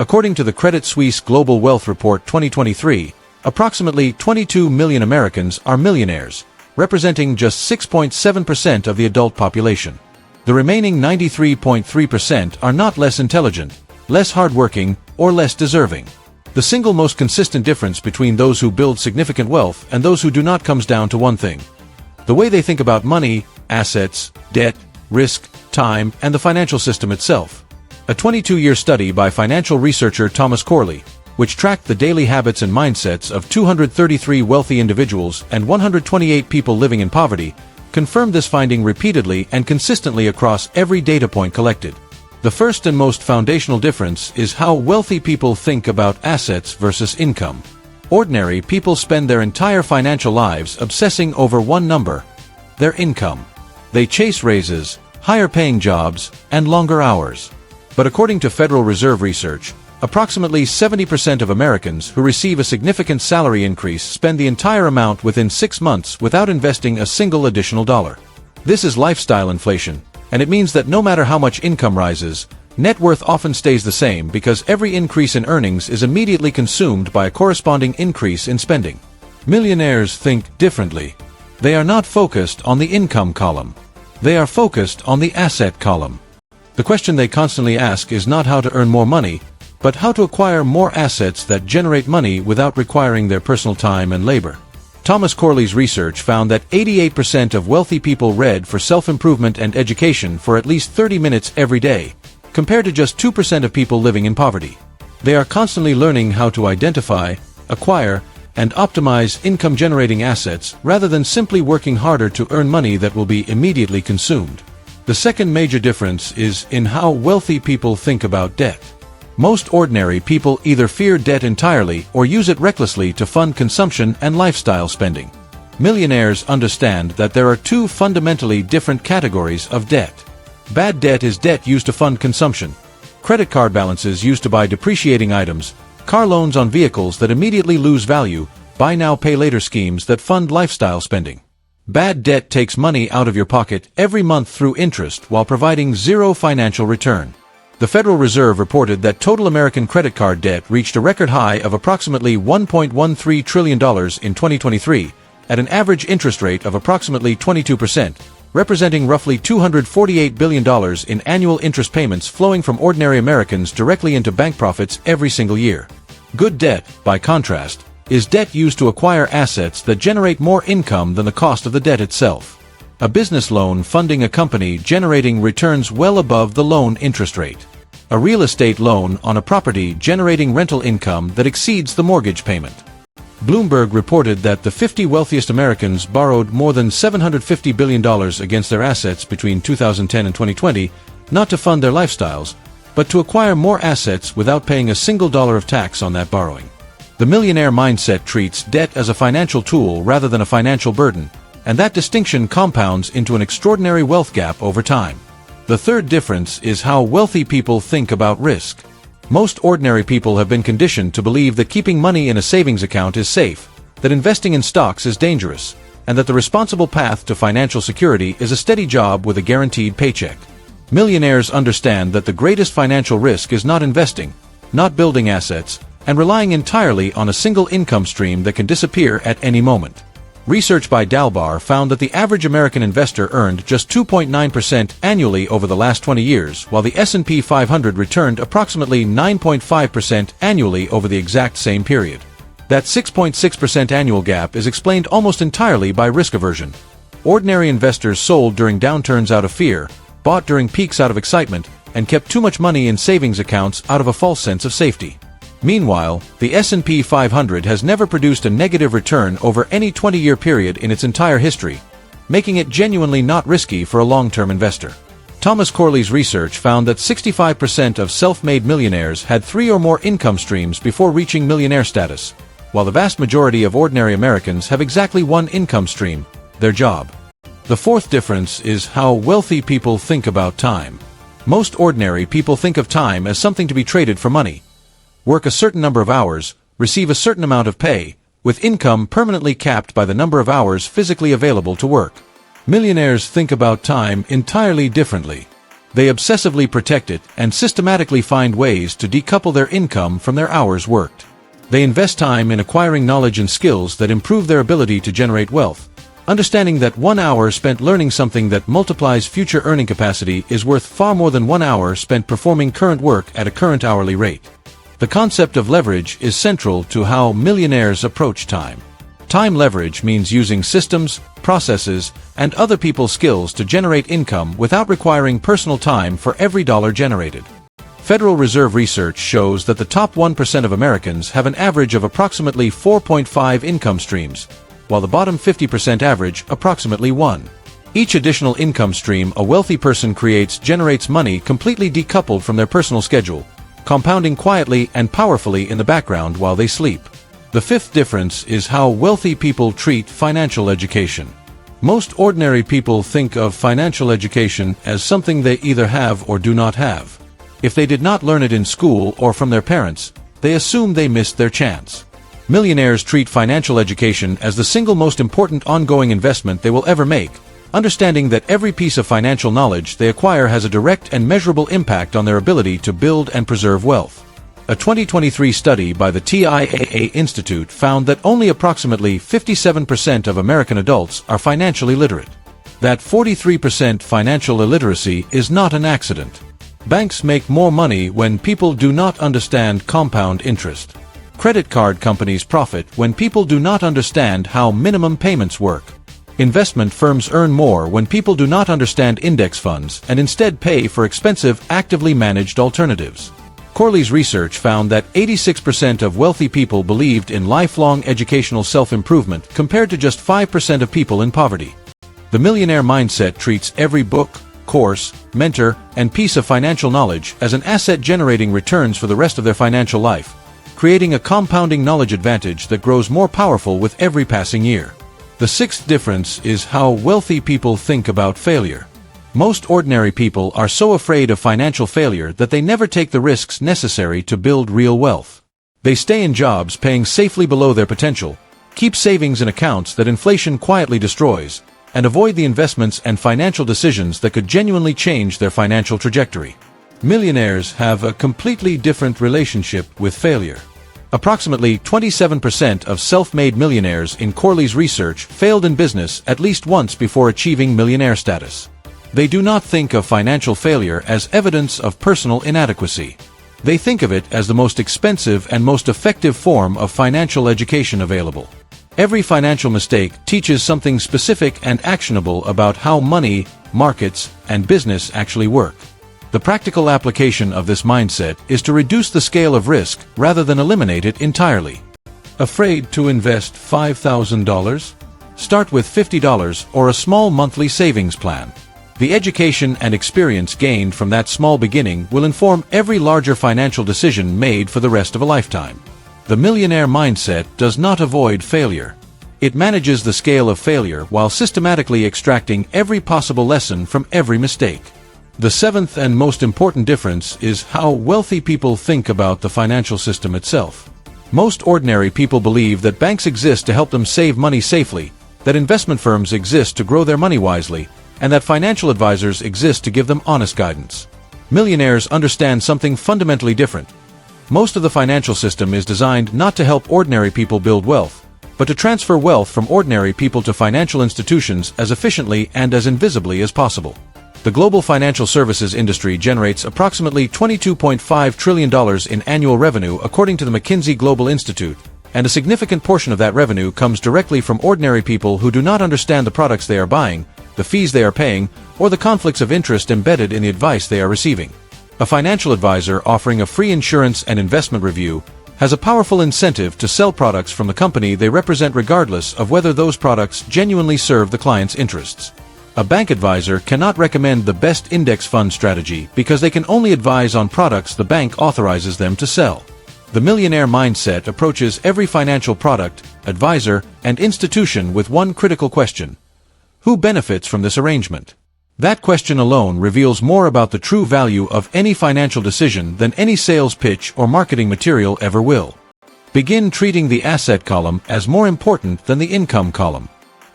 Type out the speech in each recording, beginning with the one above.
According to the Credit Suisse Global Wealth Report 2023, approximately 22 million Americans are millionaires, representing just 6.7% of the adult population. The remaining 93.3% are not less intelligent, less hardworking, or less deserving. The single most consistent difference between those who build significant wealth and those who do not comes down to one thing: the way they think about money, assets, debt, risk, time, and the financial system itself. A 22-year study by financial researcher Thomas Corley, which tracked the daily habits and mindsets of 233 wealthy individuals and 128 people living in poverty, confirmed this finding repeatedly and consistently across every data point collected. The first and most foundational difference is how wealthy people think about assets versus income. Ordinary people spend their entire financial lives obsessing over one number: their income. They chase raises, higher-paying jobs, and longer hours. But according to Federal Reserve research, approximately 70% of Americans who receive a significant salary increase spend the entire amount within 6 months without investing a single additional dollar. This is lifestyle inflation, and it means that no matter how much income rises, net worth often stays the same because every increase in earnings is immediately consumed by a corresponding increase in spending. Millionaires think differently. They are not focused on the income column. They are focused on the asset column. The question they constantly ask is not how to earn more money, but how to acquire more assets that generate money without requiring their personal time and labor. Thomas Corley's research found that 88% of wealthy people read for self-improvement and education for at least 30 minutes every day, compared to just 2% of people living in poverty. They are constantly learning how to identify, acquire, and optimize income-generating assets rather than simply working harder to earn money that will be immediately consumed. The second major difference is in how wealthy people think about debt. Most ordinary people either fear debt entirely or use it recklessly to fund consumption and lifestyle spending. Millionaires understand that there are two fundamentally different categories of debt. Bad debt is debt used to fund consumption. Credit card balances used to buy depreciating items, car loans on vehicles that immediately lose value, buy now pay later schemes that fund lifestyle spending. Bad debt takes money out of your pocket every month through interest while providing zero financial return. The Federal Reserve reported that total American credit card debt reached a record high of approximately $1.13 trillion in 2023, at an average interest rate of approximately 22%, representing roughly $248 billion in annual interest payments flowing from ordinary Americans directly into bank profits every single year. Good debt, by contrast, is debt used to acquire assets that generate more income than the cost of the debt itself. A business loan funding a company generating returns well above the loan interest rate. A real estate loan on a property generating rental income that exceeds the mortgage payment. Bloomberg reported that the 50 wealthiest Americans borrowed more than $750 billion against their assets between 2010 and 2020, not to fund their lifestyles, but to acquire more assets without paying a single dollar of tax on that borrowing. The millionaire mindset treats debt as a financial tool rather than a financial burden, and that distinction compounds into an extraordinary wealth gap over time. The third difference is how wealthy people think about risk. Most ordinary people have been conditioned to believe that keeping money in a savings account is safe, that investing in stocks is dangerous, and that the responsible path to financial security is a steady job with a guaranteed paycheck. Millionaires understand that the greatest financial risk is not investing, not building assets, and relying entirely on a single income stream that can disappear at any moment. Research by Dalbar found that the average American investor earned just 2.9% annually over the last 20 years, while the S&P 500 returned approximately 9.5% annually over the exact same period. That 6.6% annual gap is explained almost entirely by risk aversion. Ordinary investors sold during downturns out of fear, bought during peaks out of excitement, and kept too much money in savings accounts out of a false sense of safety. Meanwhile, the S&P 500 has never produced a negative return over any 20-year period in its entire history, making it genuinely not risky for a long-term investor. Thomas Corley's research found that 65% of self-made millionaires had 3 or more income streams before reaching millionaire status, while the vast majority of ordinary Americans have exactly one income stream: their job. The fourth difference is how wealthy people think about time. Most ordinary people think of time as something to be traded for money. Work a certain number of hours, receive a certain amount of pay, with income permanently capped by the number of hours physically available to work. Millionaires think about time entirely differently. They obsessively protect it and systematically find ways to decouple their income from their hours worked. They invest time in acquiring knowledge and skills that improve their ability to generate wealth, understanding that 1 hour spent learning something that multiplies future earning capacity is worth far more than 1 hour spent performing current work at a current hourly rate. The concept of leverage is central to how millionaires approach time. Time leverage means using systems, processes, and other people's skills to generate income without requiring personal time for every dollar generated. Federal Reserve research shows that the top 1% of Americans have an average of approximately 4.5 income streams, while the bottom 50% average approximately 1. Each additional income stream a wealthy person creates generates money completely decoupled from their personal schedule, compounding quietly and powerfully in the background while they sleep. The fifth difference is how wealthy people treat financial education. Most ordinary people think of financial education as something they either have or do not have. If they did not learn it in school or from their parents, they assume they missed their chance. Millionaires treat financial education as the single most important ongoing investment they will ever make, understanding that every piece of financial knowledge they acquire has a direct and measurable impact on their ability to build and preserve wealth. A 2023 study by the TIAA Institute found that only approximately 57% of American adults are financially literate. That 43% financial illiteracy is not an accident. Banks make more money when people do not understand compound interest. Credit card companies profit when people do not understand how minimum payments work. Investment firms earn more when people do not understand index funds and instead pay for expensive, actively managed alternatives. Corley's research found that 86% of wealthy people believed in lifelong educational self-improvement compared to just 5% of people in poverty. The millionaire mindset treats every book, course, mentor, and piece of financial knowledge as an asset generating returns for the rest of their financial life, creating a compounding knowledge advantage that grows more powerful with every passing year. The sixth difference is how wealthy people think about failure. Most ordinary people are so afraid of financial failure that they never take the risks necessary to build real wealth. They stay in jobs paying safely below their potential, keep savings in accounts that inflation quietly destroys, and avoid the investments and financial decisions that could genuinely change their financial trajectory. Millionaires have a completely different relationship with failure. Approximately 27% of self-made millionaires in Corley's research failed in business at least once before achieving millionaire status. They do not think of financial failure as evidence of personal inadequacy. They think of it as the most expensive and most effective form of financial education available. Every financial mistake teaches something specific and actionable about how money, markets, and business actually work. The practical application of this mindset is to reduce the scale of risk rather than eliminate it entirely. Afraid to invest $5,000? Start with $50 or a small monthly savings plan. The education and experience gained from that small beginning will inform every larger financial decision made for the rest of a lifetime. The millionaire mindset does not avoid failure. It manages the scale of failure while systematically extracting every possible lesson from every mistake. The seventh and most important difference is how wealthy people think about the financial system itself. Most ordinary people believe that banks exist to help them save money safely, that investment firms exist to grow their money wisely, and that financial advisors exist to give them honest guidance. Millionaires understand something fundamentally different. Most of the financial system is designed not to help ordinary people build wealth, but to transfer wealth from ordinary people to financial institutions as efficiently and as invisibly as possible. The global financial services industry generates approximately $22.5 trillion in annual revenue according to the McKinsey Global Institute, and a significant portion of that revenue comes directly from ordinary people who do not understand the products they are buying, the fees they are paying, or the conflicts of interest embedded in the advice they are receiving. A financial advisor offering a free insurance and investment review has a powerful incentive to sell products from the company they represent regardless of whether those products genuinely serve the client's interests. A bank advisor cannot recommend the best index fund strategy because they can only advise on products the bank authorizes them to sell. The millionaire mindset approaches every financial product, advisor, and institution with one critical question: who benefits from this arrangement? That question alone reveals more about the true value of any financial decision than any sales pitch or marketing material ever will. Begin treating the asset column as more important than the income column.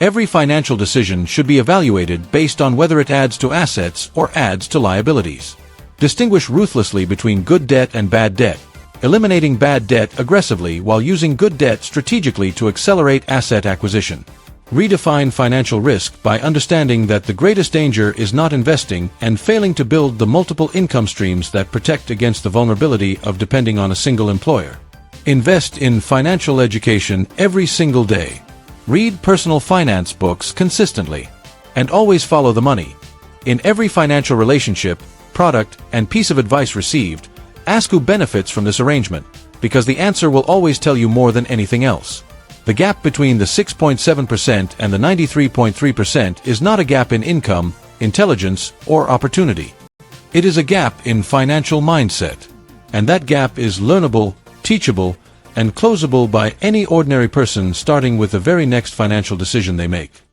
Every financial decision should be evaluated based on whether it adds to assets or adds to liabilities. Distinguish ruthlessly between good debt and bad debt, eliminating bad debt aggressively while using good debt strategically to accelerate asset acquisition. Redefine financial risk by understanding that the greatest danger is not investing and failing to build the multiple income streams that protect against the vulnerability of depending on a single employer. Invest in financial education every single day. Read personal finance books consistently. And always follow the money. In every financial relationship, product, and piece of advice received, ask who benefits from this arrangement, because the answer will always tell you more than anything else. The gap between the 6.7% and the 93.3% is not a gap in income, intelligence, or opportunity. It is a gap in financial mindset. And that gap is learnable, teachable, and closable by any ordinary person starting with the very next financial decision they make.